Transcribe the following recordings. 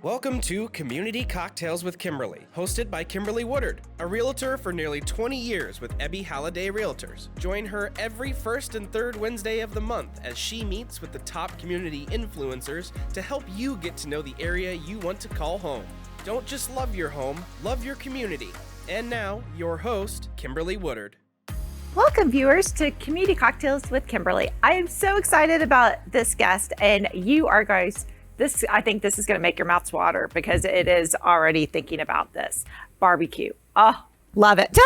Welcome to Community Cocktails with Kimberly, hosted by Kimberly Woodard, a realtor for nearly 20 years with Ebby Halliday Realtors. Join her every first and third Wednesday of the month as she meets with the top community influencers to help you get to know the area you want to call home. Don't just love your home, love your community. And now, your host, Kimberly Woodard. Welcome, viewers, to Community Cocktails with Kimberly. I am so excited about this guest, and you are guys. I think this is going to make your mouths water because it is already thinking about this barbecue. Oh, love it.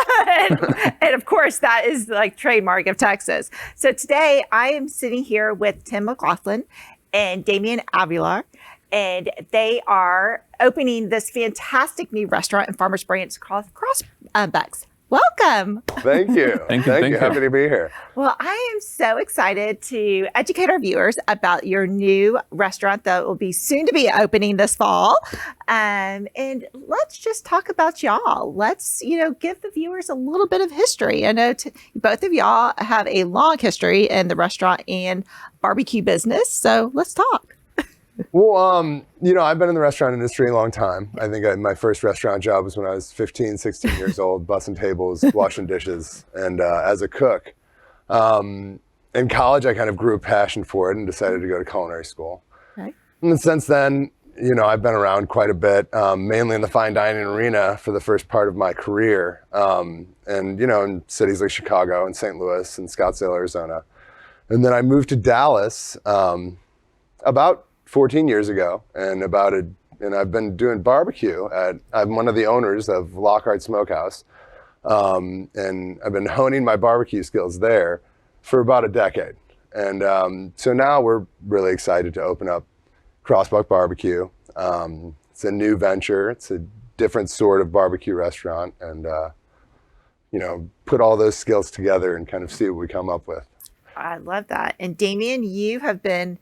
and of course, that is like trademark of Texas. So today I am sitting here with Tim McLaughlin and Damian Avilar, and they are opening this fantastic new restaurant in Farmers Branch called Crossbuck. Welcome. Thank you. Thank you. Happy to be here. Well, I am so excited to educate our viewers about your new restaurant that will be soon to be opening this fall. And let's just talk about y'all. Let's, give the viewers a little bit of history. I know both of y'all have a long history in the restaurant and barbecue business. So let's talk. Well, I've been in the restaurant industry a long time. I think my first restaurant job was when I was 15, 16 years old, bussing tables, washing dishes, and as a cook. In college, I kind of grew a passion for it and decided to go to culinary school. Okay. And since then, I've been around quite a bit, mainly in the fine dining arena for the first part of my career. In cities like Chicago and St. Louis and Scottsdale, Arizona. And then I moved to Dallas about 14 years ago, and I've been doing barbecue I'm one of the owners of Lockhart Smokehouse, and I've been honing my barbecue skills there for about a decade. And so now we're really excited to open up Crossbuck BBQ. It's a new venture. It's a different sort of barbecue restaurant, and put all those skills together and kind of see what we come up with. I love that. And Damian, you have been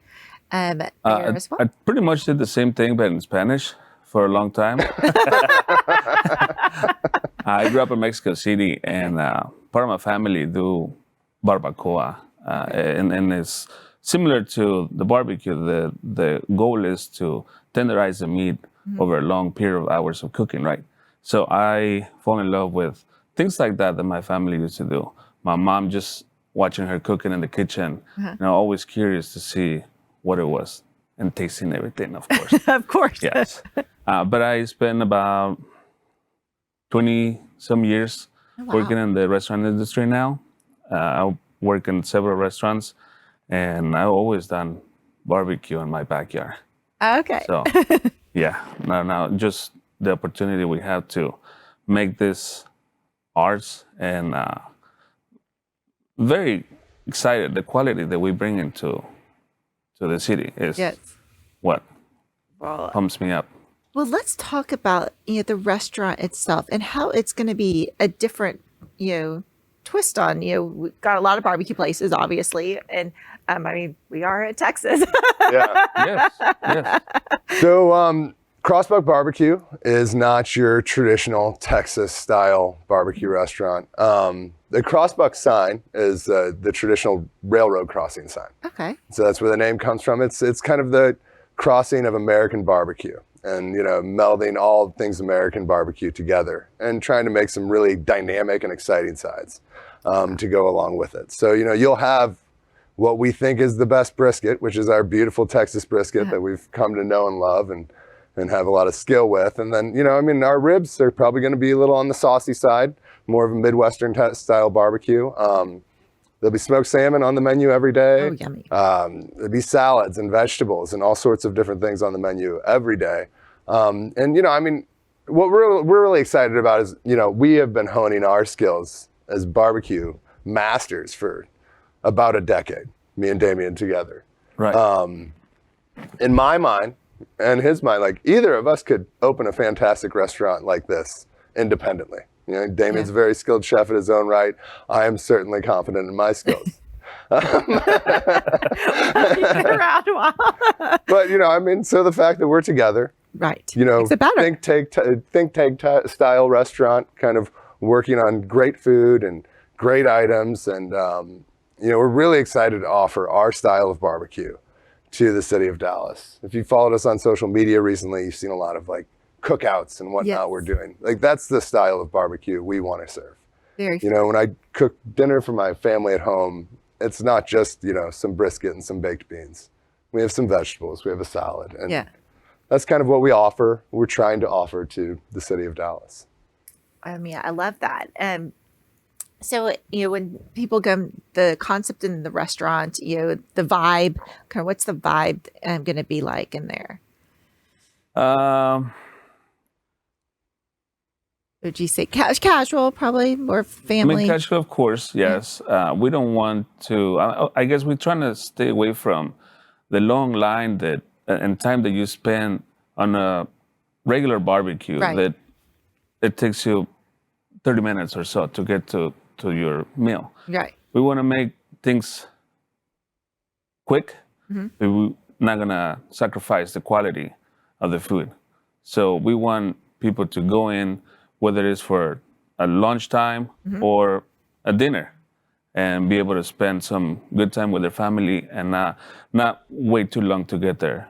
there as well. I pretty much did the same thing, but in Spanish for a long time. I grew up in Mexico City, and part of my family do barbacoa, and it's similar to the barbecue. The goal is to tenderize the meat over a long period of hours of cooking, right? So I fall in love with things like that my family used to do. My mom, just watching her cooking in the kitchen, always curious to see what it was, and tasting everything, of course. Of course. Yes. But I spent about 20 some years working in the restaurant industry now. I work in several restaurants, and I've always done barbecue in my backyard. Okay. So, yeah, now just the opportunity we have to make this ours, and very excited. The quality that we bring into the city is what pumps me up. Well, let's talk about the restaurant itself and how it's going to be a different twist on. We've got a lot of barbecue places, obviously, and we are in Texas. Yeah. Yes. So Crossbuck BBQ is not your traditional Texas-style barbecue restaurant. The Crossbuck sign is the traditional railroad crossing sign. Okay. So that's where the name comes from. It's kind of the crossing of American barbecue, and melding all things American barbecue together and trying to make some really dynamic and exciting sides to go along with it. So you'll have what we think is the best brisket, which is our beautiful Texas brisket that we've come to know and love and have a lot of skill with. And then, our ribs are probably going to be a little on the saucy side, more of a Midwestern style barbecue. There'll be smoked salmon on the menu every day. Oh, yummy. There'll be salads and vegetables and all sorts of different things on the menu every day. What we're really excited about is, we have been honing our skills as barbecue masters for about a decade, me and Damian together. Right. In my mind, and his mind, like either of us could open a fantastic restaurant like this independently. Damian's a very skilled chef in his own right. I am certainly confident in my skills. But so the fact that we're together, right? Makes it better. Think tank style restaurant, kind of working on great food and great items, and we're really excited to offer our style of barbecue to the city of Dallas. If you followed us on social media recently, you've seen a lot of like cookouts and whatnot we're doing. Like that's the style of barbecue we want to serve. Very You know, when I cook dinner for my family at home, it's not just, you know, some brisket and some baked beans. We have some vegetables, we have a salad. And that's kind of what we offer. We're trying to offer to the city of Dallas. I mean, I love that. So, you know, when people come, the concept in the restaurant, you know, the vibe, kind of what's the vibe going to be like in there? Would you say casual, probably, or family? I mean, casual, of course, yes. We don't want to, I guess we're trying to stay away from the long line that and time that you spend on a regular barbecue that it takes you 30 minutes or so to get to your meal. Right. We want to make things quick. We're not going to sacrifice the quality of the food. So we want people to go in, whether it's for a lunchtime or a dinner, and be able to spend some good time with their family and not wait too long to get their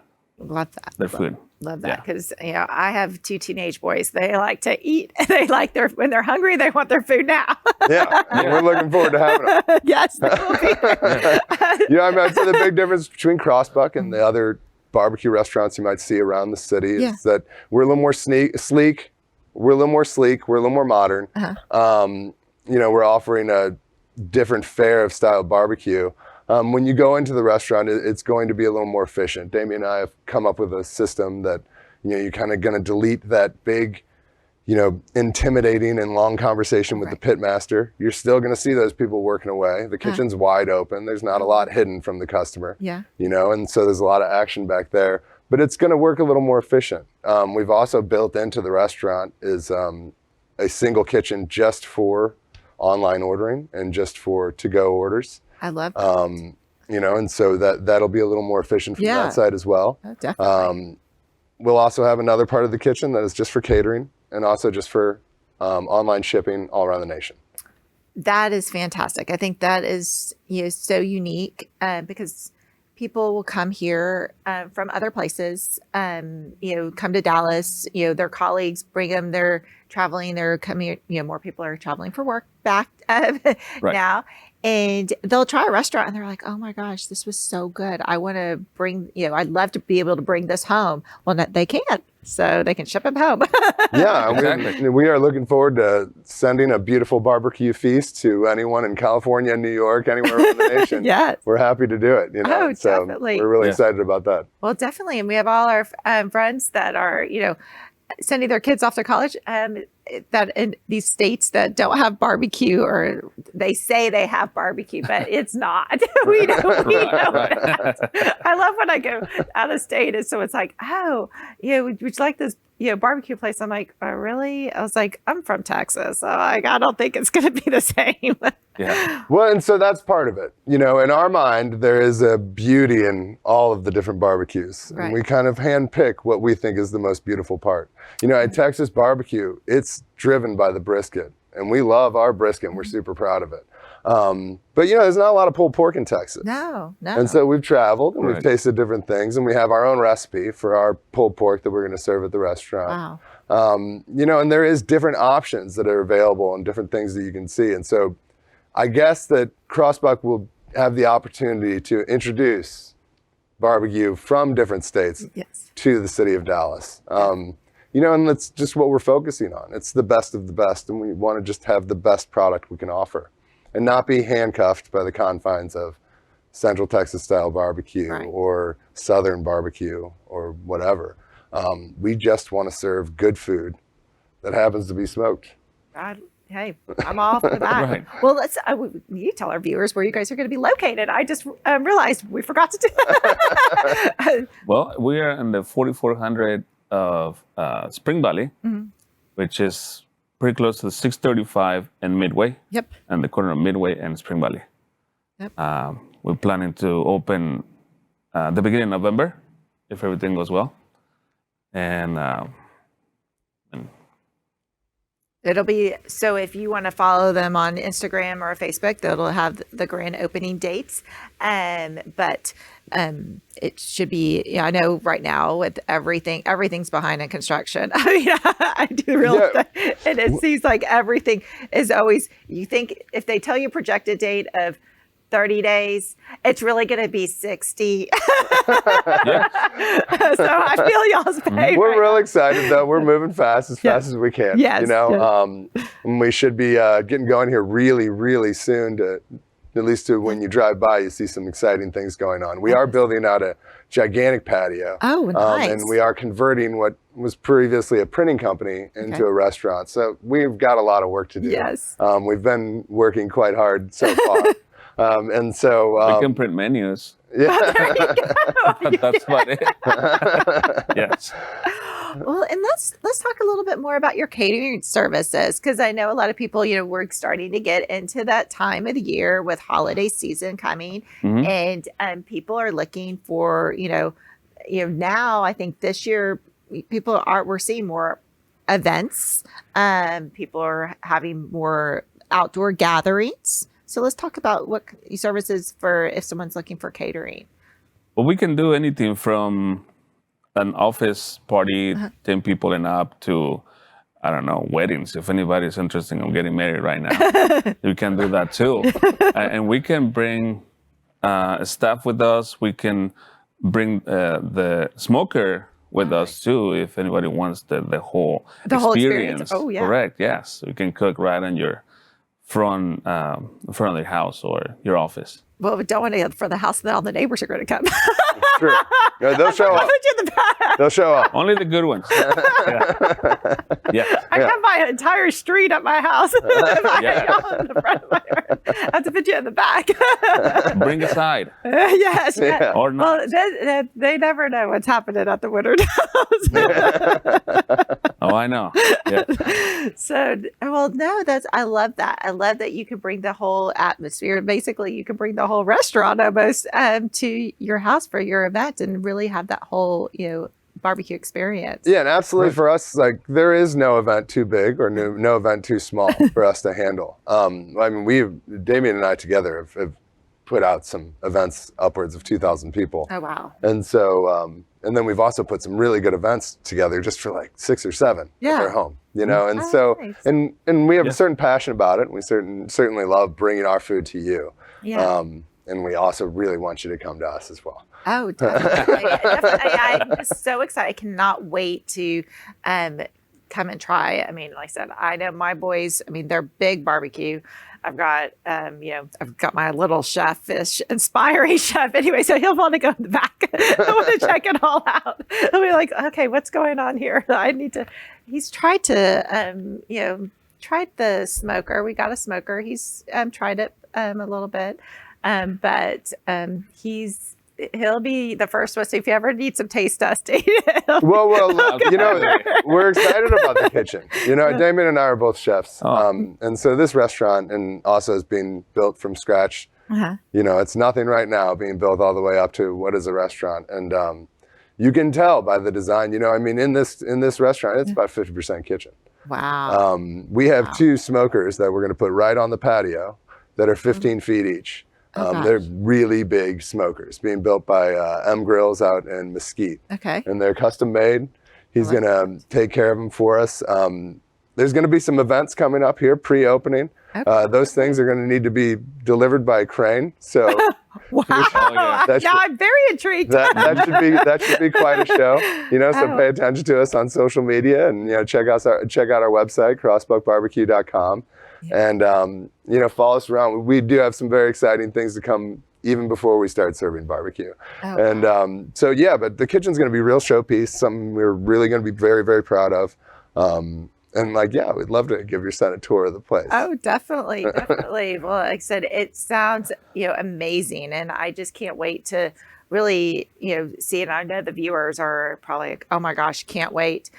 food. Love that, because you know I have 2 teenage boys. They like to eat. They like when they're hungry, they want their food now. We're looking forward to having them. Yes, they will be. You know, I mean, I'd say the big difference between Crossbuck and the other barbecue restaurants you might see around the city is that we're a little more sleek. We're a little more sleek. We're a little more modern. You know, we're offering a different fare of style barbecue. When you go into the restaurant, it's going to be a little more efficient. Damian and I have come up with a system that, you know, you're kind of going to delete that big, you know, intimidating and long conversation with the pit master. You're still going to see those people working away. The kitchen's wide open. There's not a lot hidden from the customer. You know, and so there's a lot of action back there. But it's going to work a little more efficient. We've also built into the restaurant is a single kitchen just for online ordering and just for to-go orders. I love that. You know, and so that'll be a little more efficient from that side as well. Oh, definitely. We'll also have another part of the kitchen that is just for catering and also just for online shipping all around the nation. That is fantastic. I think that is, you know, so unique because people will come here from other places, you know, come to Dallas, you know, their colleagues bring them, they're traveling, they're coming, you know, more people are traveling for work back now. And they'll try a restaurant and they're like, oh my gosh, this was so good. I want to bring, you know, I'd love to be able to bring this home. Well, they can't, so they can ship them home. Exactly. We are looking forward to sending a beautiful barbecue feast to anyone in California, New York, anywhere around the nation. We're happy to do it. You know? Oh, definitely. We're really excited about that. Well, definitely. And we have all our friends that are, you know, sending their kids off to college that in these states that don't have barbecue, or they say they have barbecue, but it's not. we know I love when I go out of state. And so it's like, oh, yeah, would you like this, you know, barbecue place? I'm like, oh, really? I was like, I'm from Texas. So like, I don't think it's going to be the same. Well, and so that's part of it. You know, in our mind, there is a beauty in all of the different barbecues. And we kind of handpick what we think is the most beautiful part. You know, at Texas barbecue, it's driven by the brisket. And we love our brisket and we're super proud of it. But, you know, there's not a lot of pulled pork in Texas. No. And so we've traveled and we've tasted different things. And we have our own recipe for our pulled pork that we're going to serve at the restaurant. You know, and there is different options that are available and different things that you can see. And so I guess that Crossbuck will have the opportunity to introduce barbecue from different states to the city of Dallas. You know, and that's just what we're focusing on. It's the best of the best, and we want to just have the best product we can offer and not be handcuffed by the confines of Central Texas style barbecue or Southern barbecue or whatever. We just want to serve good food that happens to be smoked. Hey, I'm all for that. Well, let's you tell our viewers where you guys are going to be located. I just realized we forgot to do that. Well, we are in the 4400 of Spring Valley, which is pretty close to the 635 and Midway. And the corner of Midway and Spring Valley. We're planning to open the beginning of November, if everything goes well. And It'll be, so if you want to follow them on Instagram or Facebook, they'll have the grand opening dates. But it should be, I know right now with everything's behind in construction. I mean, I do real estate, and it seems like everything is always, you think if they tell you projected date of 30 days, it's really going to be 60. So I feel y'all's pain. We're real excited though. We're moving fast as we can. Yes. And we should be getting going here really, really soon at least to when you drive by, you see some exciting things going on. We are building out a gigantic patio. Oh, nice. And we are converting what was previously a printing company into a restaurant. So we've got a lot of work to do. Yes. We've been working quite hard so far. And so we can print menus. Yeah. Oh, there you go. That's about it. Yes. Well, and let's talk a little bit more about your catering services, because I know a lot of people, we're starting to get into that time of the year with holiday season coming, and people are looking for, now I think this year we're seeing more events. People are having more outdoor gatherings. So let's talk about what services for if someone's looking for catering. Well, we can do anything from an office party, 10 people and up, to, I don't know, weddings. If anybody's interested in getting married right now, you can do that too. And we can bring staff with us. We can bring the smoker with us too, if anybody wants the whole experience. Oh, yeah. Correct, yes. We can cook right in your front of the house or your office. Well, we don't want to for the house, then all the neighbors are going to come. True. Yeah, they'll show up. They'll show up. Only the good ones. Yeah. I have my entire street at my house. Y'all in the front of my yard. I have to put you in the back. Bring a side. Yes. Yeah. Or not. Well, they never know what's happening at the Woodard house. Oh, I know. Yeah. So, well, no, I love that. I love that you can bring the whole atmosphere. Basically, you can bring the whole restaurant almost to your house for your event and really have that whole, barbecue experience. Yeah, and absolutely for us, like there is no event too big or no event too small for us to handle. I mean, Damian and I together have put out some events upwards of 2,000 people. Oh, wow. And so, and then we've also put some really good events together just for like 6 or 7 at our home, and so, nice. and we have a certain passion about it. We certainly love bringing our food to you. Yeah. And we also really want you to come to us as well. Oh, definitely. I'm just so excited. I cannot wait to come and try. I mean, like I said, I know my boys, they're big barbecue. I've got, I've got my little inspiring chef anyway, so he'll want to go in the back. I want to check it all out. He'll be like, okay, what's going on here? He's tried to, tried the smoker. We got a smoker. He's tried it a little bit. But he'll be the first one. So if you ever need some taste testing, well, we're excited about the kitchen. Damian and I are both chefs, and so this restaurant and also is being built from scratch. It's nothing right now, being built all the way up to what is a restaurant, and you can tell by the design. In this restaurant, it's about 50% kitchen. Wow. We have 2 smokers that we're going to put right on the patio that are 15 feet each. They're really big smokers being built by M Grills out in Mesquite. Okay. And they're custom made. He's going to take care of them for us. There's going to be some events coming up here pre-opening. Okay. Those things are going to need to be delivered by crane. So wow. Now I'm very intrigued. That should be quite a show. So pay attention to us on social media and check out our website, crossbuckbbq.com. And, follow us around. We do have some very exciting things to come even before we start serving barbecue. But the kitchen's going to be a real showpiece, something we're really going to be very, very proud of. We'd love to give your son a tour of the place. Oh, definitely. Definitely. Well, like I said, it sounds, amazing. And I just can't wait to really, see it. I know the viewers are probably like, oh my gosh, can't wait.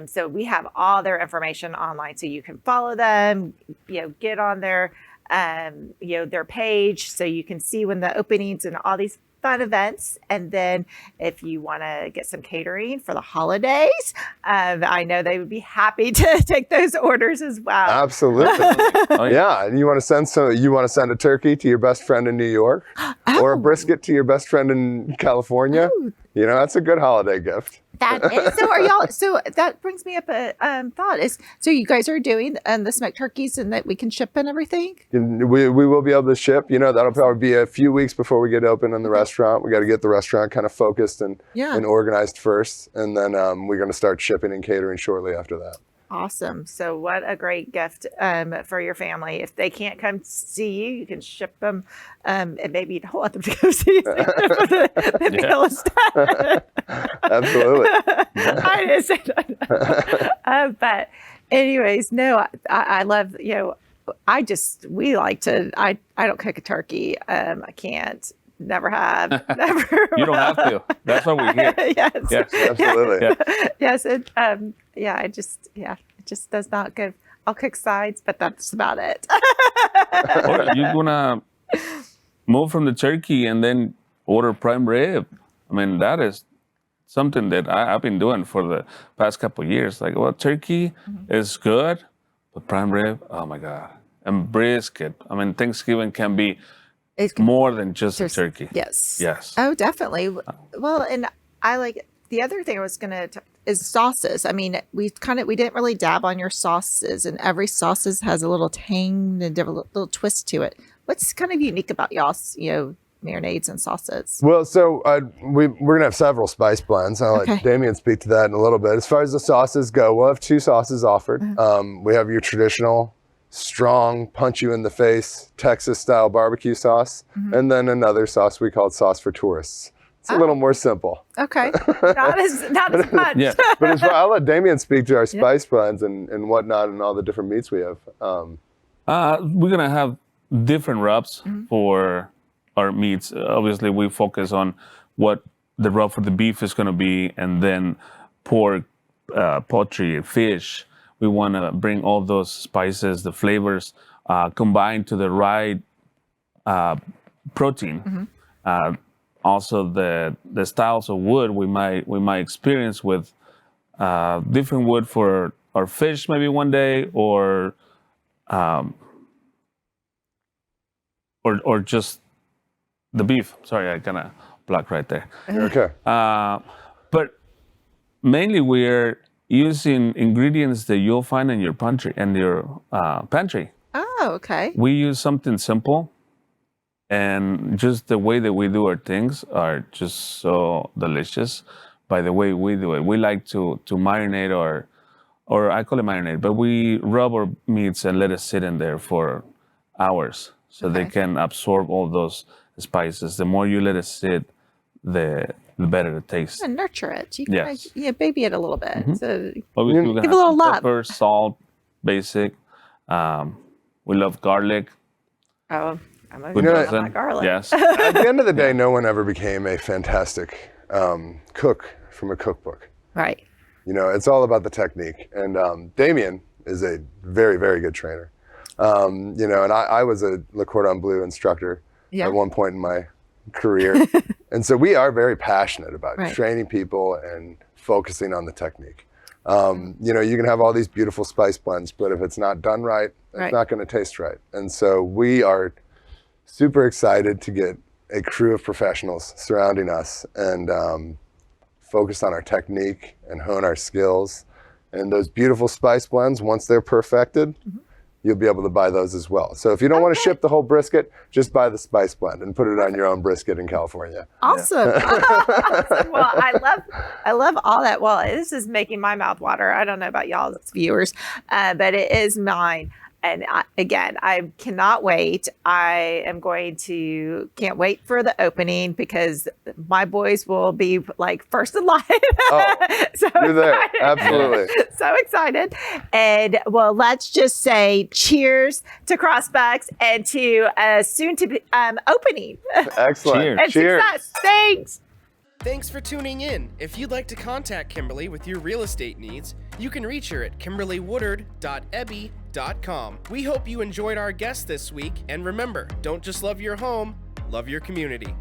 So we have all their information online, so you can follow them, get on their page, so you can see when the openings and all these fun events. And then if you want to get some catering for the holidays, I know they would be happy to take those orders as well. Absolutely. Yeah, and you want to send a turkey to your best friend in New York, or a brisket to your best friend in California. You know, that's a good holiday gift. That is. So are y'all? So that brings me up a thought. So you guys are doing the smoked turkeys, and that we can ship and everything. And we will be able to ship. You know, that'll probably be a few weeks before we get open in the restaurant. We got to get the restaurant kind of focused and organized first, and then we're going to start shipping and catering shortly after that. Awesome. So what a great gift for your family. If they can't come see you, you can ship them, and maybe you don't want them to go see you for the meal instead. Absolutely. I didn't say that. But anyways, no, I love, you know, we like to, I don't cook a turkey. I can't. Never have. Never. You don't have to. That's what we hear. Yes. Absolutely. Yes. It just does not good. I'll cook sides, but that's about it. Or you're gonna move from the turkey and then order prime rib. I mean, that is something that I've been doing for the past couple of years. Like, well, turkey is good, but prime rib, oh my God. And brisket. I mean, Thanksgiving can be more than just a turkey. Yes. Yes. Oh, definitely. Well, and I like the other thing I was gonna is sauces. I mean, we didn't really dab on your sauces, and every sauces has a little tang and a little twist to it. What's kind of unique about y'all's, you know, marinades and sauces? Well, so we're gonna have several spice blends. I'll let Damian speak to that in a little bit. As far as the sauces go, we'll have 2 sauces offered. We have your traditional, strong, punch you in the face Texas style barbecue sauce, and then another sauce we call sauce for tourists. It's a little more simple. Okay, not as much. Yeah. But I'll let Damian speak to our spice blends and whatnot and all the different meats we have. We're gonna have different rubs for our meats. Obviously, we focus on what the rub for the beef is gonna be, and then pork, poultry, fish. We want to bring all those spices, the flavors, combined to the right protein. Also, the styles of wood we might experience with different wood for our fish maybe one day, or just the beef. Sorry, I kind of blocked right there. Okay. But mainly we're using ingredients that you'll find in your pantry. Oh, okay. We use something simple, and just the way that we do our things are just so delicious by the way we do it. We like to marinate or I call it marinate, but we rub our meats and let it sit in there for hours so they can absorb all those spices. The more you let it sit, the better it tastes. And nurture it. You can baby it a little bit. So obviously, we're gonna give a little love. pepper, salt, basic. We love garlic. Oh, I'm a fan of garlic. Yes. At the end of the day, no one ever became a fantastic cook from a cookbook. Right. You know, it's all about the technique. And Damian is a very, very good trainer. You know, and I was a Le Cordon Bleu instructor at one point in my career. And so we are very passionate about training people and focusing on the technique. You know, you can have all these beautiful spice blends, but if it's not done right, it's not going to taste right. And so we are super excited to get a crew of professionals surrounding us and focus on our technique and hone our skills. And those beautiful spice blends, once they're perfected, you'll be able to buy those as well. So if you don't want to ship the whole brisket, just buy the spice blend and put it on your own brisket in California. Awesome. Awesome. Well, I love all that. Well, this is making my mouth water. I don't know about y'all's viewers, but it is mine. And I cannot wait. Can't wait for the opening because my boys will be like first in line. Oh, so you're there. excited. Absolutely. So excited. And well, let's just say cheers to Crossbucks and to soon to be opening. Excellent. And success. Thanks. Thanks for tuning in. If you'd like to contact Kimberly with your real estate needs, you can reach her at kimberlywoodard.ebby.com. We hope you enjoyed our guest this week, and remember, don't just love your home, love your community.